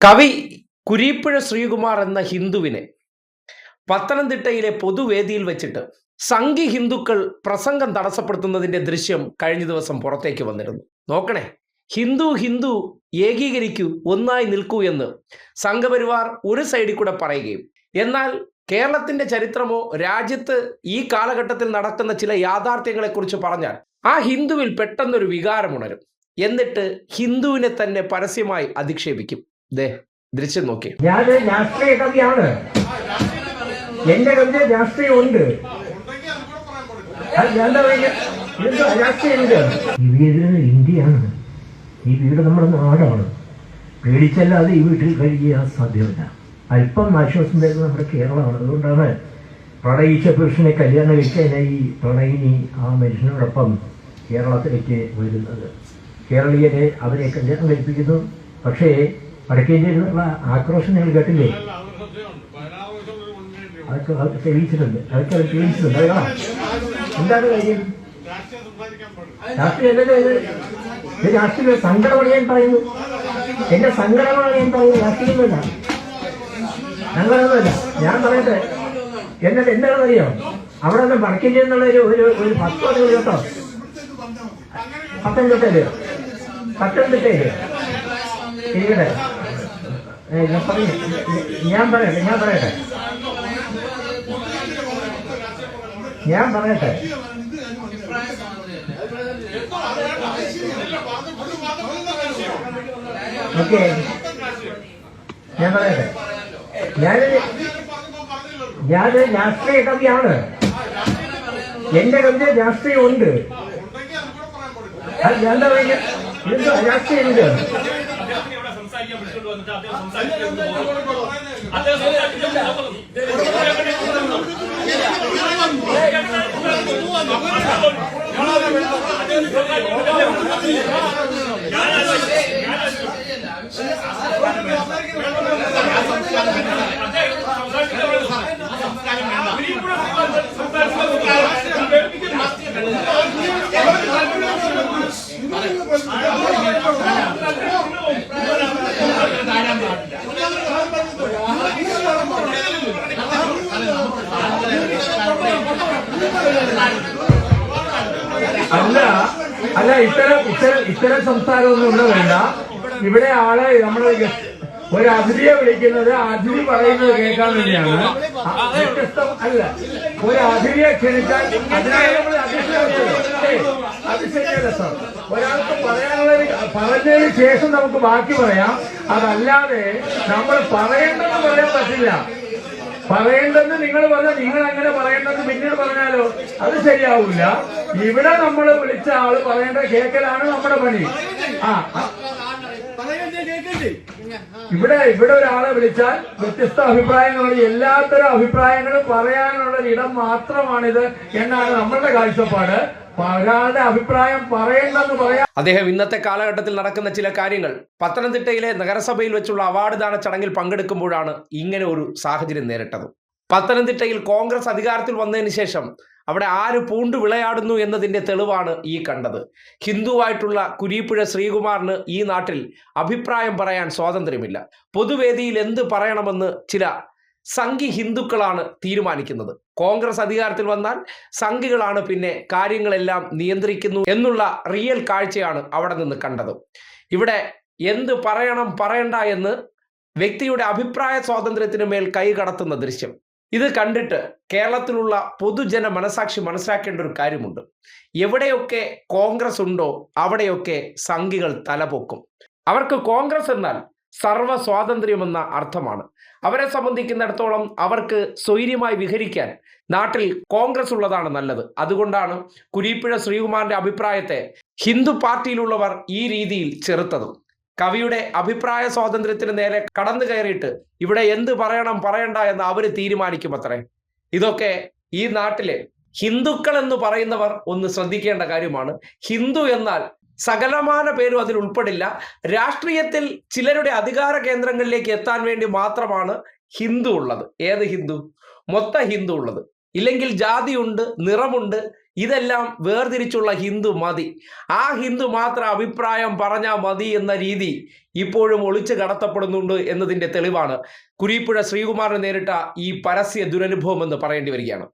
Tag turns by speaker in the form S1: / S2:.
S1: കവി കുരീപ്പുഴ ശ്രീകുമാർ എന്ന ഹിന്ദുവിനെ പത്തനംതിട്ടയിലെ പൊതുവേദിയിൽ വെച്ചിട്ട് സംഘി ഹിന്ദുക്കൾ പ്രസംഗം തടസ്സപ്പെടുത്തുന്നതിന്റെ ദൃശ്യം കഴിഞ്ഞ ദിവസം പുറത്തേക്ക് വന്നിരുന്നു. നോക്കണേ, ഹിന്ദു ഹിന്ദു ഏകീകരിക്കൂ, ഒന്നായി നിൽക്കൂ എന്ന് സംഘപരിവാർ ഒരു സൈഡിൽ കൂടെ പറയുകയും, എന്നാൽ കേരളത്തിന്റെ ചരിത്രമോ രാജ്യത്ത് ഈ കാലഘട്ടത്തിൽ നടക്കുന്ന ചില യാഥാർത്ഥ്യങ്ങളെക്കുറിച്ച് പറഞ്ഞാൽ ആ ഹിന്ദുവിൽ പെട്ടെന്നൊരു വികാരമുണരും. എന്നിട്ട് ഹിന്ദുവിനെ തന്നെ പരസ്യമായി അധിക്ഷേപിക്കും. ദൃശ്യം നോക്കി.
S2: ഞാൻ രാഷ്ട്രീയ കവിയാണ്, എന്റെ കവിത രാഷ്ട്രീയമുണ്ട്. രാഷ്ട്രീയമുണ്ട്. ഈ വീട് ഇന്ത്യയാണ്, ഈ വീട് നമ്മുടെ നാടാണ്. പേടിച്ചല്ലാതെ ഈ വീട്ടിൽ കഴിയാൻ സാധ്യമല്ല. അല്പം ആശ്വാസം തരുന്നത് നമ്മുടെ കേരളമാണ്. അതുകൊണ്ടാണ് പ്രണയിച്ച പുരുഷനെ കല്യാണം കഴിക്കാനായി പ്രണയിനി ആ മനുഷ്യനോടൊപ്പം കേരളത്തിലേക്ക് വരുന്നത്. കേരളീയരെ അവരെ കല്യാണം കഴിപ്പിക്കുന്നു. പക്ഷേ വടക്കേന്ത്യയിലുള്ള ആക്രോശം നിങ്ങൾ കേട്ടില്ലേ? അതൊക്കെ തെളിയിച്ചിട്ടുണ്ട്. എന്താണ് കാര്യം? രാഷ്ട്രീയ സങ്കടമാണ് ഞാൻ പറയുന്നു. എന്റെ സങ്കടമാണ് ഞാൻ പറയുന്നത്. രാഷ്ട്രീയമല്ല, സങ്കടമൊന്നുമല്ല. ഞാൻ പറയട്ടെ, എന്നിട്ട് എന്താണെന്നറിയോ? അവിടെ നിന്ന് വടക്കേന്ത്യ എന്നുള്ള ഒരു 10 വർഷം കേട്ടോ, പത്തനംതിട്ടയില് ഇവിടെ ഞാൻ പറയട്ടെ ഓക്കെ, ഞാൻ പറയട്ടെ. ഞാനൊരു രാഷ്ട്രീയ കവിയാണ്, എന്റെ കവിത രാഷ്ട്രീയമുണ്ട്. ഞാൻ രാഷ്ട്രീയമുണ്ട്. അല്ല ഇത്തരം സംസാരമൊന്നും ഇവിടെ വേണ്ട. ഇവിടെ ആള് നമ്മള് ഒരു അതിഥിയെ വിളിക്കുന്നത് അതിഥി പറയുന്നത് കേൾക്കാൻ വേണ്ടിയാണ്. വ്യത്യസ്തം അല്ല, ഒരു അതിഥിയെ ക്ഷണിച്ചാൽ അതിനാണ് നമ്മൾ അത് ശരിയല്ല സാർ. ഒരാൾക്ക് പറഞ്ഞതിന് ശേഷം നമുക്ക് ബാക്കി പറയാം. അതല്ലാതെ നമ്മൾ പറയേണ്ടെന്ന് പറയാൻ പറ്റില്ല. പറയേണ്ടെന്ന് നിങ്ങൾ പറഞ്ഞാൽ നിങ്ങൾ അങ്ങനെ പറയേണ്ടെന്ന് പിന്നീട് പറഞ്ഞാലോ അത് ശരിയാവില്ല. ഇവിടെ നമ്മൾ വിളിച്ച ആള് പറയേണ്ട കേൾക്കലാണ് നമ്മുടെ പണി. ഇവിടെ ഒരാളെ വിളിച്ചാൽ വ്യത്യസ്ത അഭിപ്രായങ്ങളുണ്ട്. എല്ലാത്തരം അഭിപ്രായങ്ങളും പറയാനുള്ള ഇടം മാത്രമാണിത് എന്നാണ് നമ്മളുടെ കാഴ്ചപ്പാട്. ഒരാളുടെ അഭിപ്രായം പറയേണ്ടെന്ന് പറയാം.
S1: അദ്ദേഹം ഇന്നത്തെ കാലഘട്ടത്തിൽ നടക്കുന്ന ചില കാര്യങ്ങൾ പത്തനംതിട്ടയിലെ നഗരസഭയിൽ വെച്ചുള്ള അവാർഡ് ദാന ചടങ്ങിൽ പങ്കെടുക്കുമ്പോഴാണ് ഇങ്ങനെ ഒരു സാഹചര്യം നേരിട്ടത്. പത്തനംതിട്ടയിൽ കോൺഗ്രസ് അധികാരത്തിൽ വന്നതിന് ശേഷം അവിടെ ആര് പൂണ്ടു വിളയാടുന്നു എന്നതിൻ്റെ തെളിവാണ് ഈ കണ്ടത്. ഹിന്ദുവായിട്ടുള്ള കുരീപ്പുഴ ശ്രീകുമാറിന് ഈ നാട്ടിൽ അഭിപ്രായം പറയാൻ സ്വാതന്ത്ര്യമില്ല. പൊതുവേദിയിൽ എന്ത് പറയണമെന്ന് ചില സംഘി ഹിന്ദുക്കളാണ് തീരുമാനിക്കുന്നത്. കോൺഗ്രസ് അധികാരത്തിൽ വന്നാൽ സംഘികളാണ് പിന്നെ കാര്യങ്ങളെല്ലാം നിയന്ത്രിക്കുന്നു എന്നുള്ള റിയൽ കാഴ്ചയാണ് അവിടെ നിന്ന് കണ്ടത്. ഇവിടെ എന്ത് പറയണം പറയണ്ട എന്ന് വ്യക്തിയുടെ അഭിപ്രായ സ്വാതന്ത്ര്യത്തിന് മേൽ കൈ കടത്തുന്ന ദൃശ്യം. ഇത് കണ്ടിട്ട് കേരളത്തിലുള്ള പൊതുജന മനസാക്ഷി മനസ്സിലാക്കേണ്ട ഒരു കാര്യമുണ്ട്. എവിടെയൊക്കെ കോൺഗ്രസ് ഉണ്ടോ അവിടെയൊക്കെ സംഘികൾ തലപൊക്കും. അവർക്ക് കോൺഗ്രസ് എന്നാൽ സർവ്വ സ്വാതന്ത്ര്യമെന്ന അർത്ഥമാണ്. അവരെ സംബന്ധിക്കുന്നിടത്തോളം അവർക്ക് സ്വൈര്യമായി വിഹരിക്കാൻ നാട്ടിൽ കോൺഗ്രസ് ഉള്ളതാണ് നല്ലത്. അതുകൊണ്ടാണ് കുരീപ്പുഴ ശ്രീകുമാറിന്റെ അഭിപ്രായത്തെ ഹിന്ദു പാർട്ടിയിലുള്ളവർ ഈ രീതിയിൽ ചെറുത്തതും. കവിയുടെ അഭിപ്രായ സ്വാതന്ത്ര്യത്തിന് നേരെ കടന്നു കയറിയിട്ട് ഇവിടെ എന്ത് പറയണം പറയണ്ട എന്ന് അവർ തീരുമാനിക്കുമത്രേ. ഇതൊക്കെ ഈ നാട്ടിലെ ഹിന്ദുക്കൾ എന്ന് പറയുന്നവർ ഒന്ന് ശ്രദ്ധിക്കേണ്ട കാര്യമാണ്. ഹിന്ദു എന്നാൽ സകലമാന പേരും അതിൽ ഉൾപ്പെടില്ല. രാഷ്ട്രീയത്തിൽ ചിലരുടെ അധികാര കേന്ദ്രങ്ങളിലേക്ക് എത്താൻ വേണ്ടി മാത്രമാണ് ഹിന്ദു ഉള്ളത്. ഏത് ഹിന്ദു? മൊത്ത ഹിന്ദു ഉള്ളത്. ഇല്ലെങ്കിൽ ജാതിയുണ്ട്, നിറമുണ്ട്, ഇതെല്ലാം വേർതിരിച്ചുള്ള ഹിന്ദു മതി, ആ ഹിന്ദു മാത്രം അഭിപ്രായം പറഞ്ഞാൽ മതി എന്ന രീതി ഇപ്പോഴും ഒളിച്ചു കടത്തപ്പെടുന്നുണ്ട് എന്നതിൻ്റെ തെളിവാണ് കുരീപ്പുഴ ശ്രീകുമാറിന് നേരിട്ട ഈ പരസ്യ ദുരനുഭവം എന്ന് പറയേണ്ടി വരികയാണ്.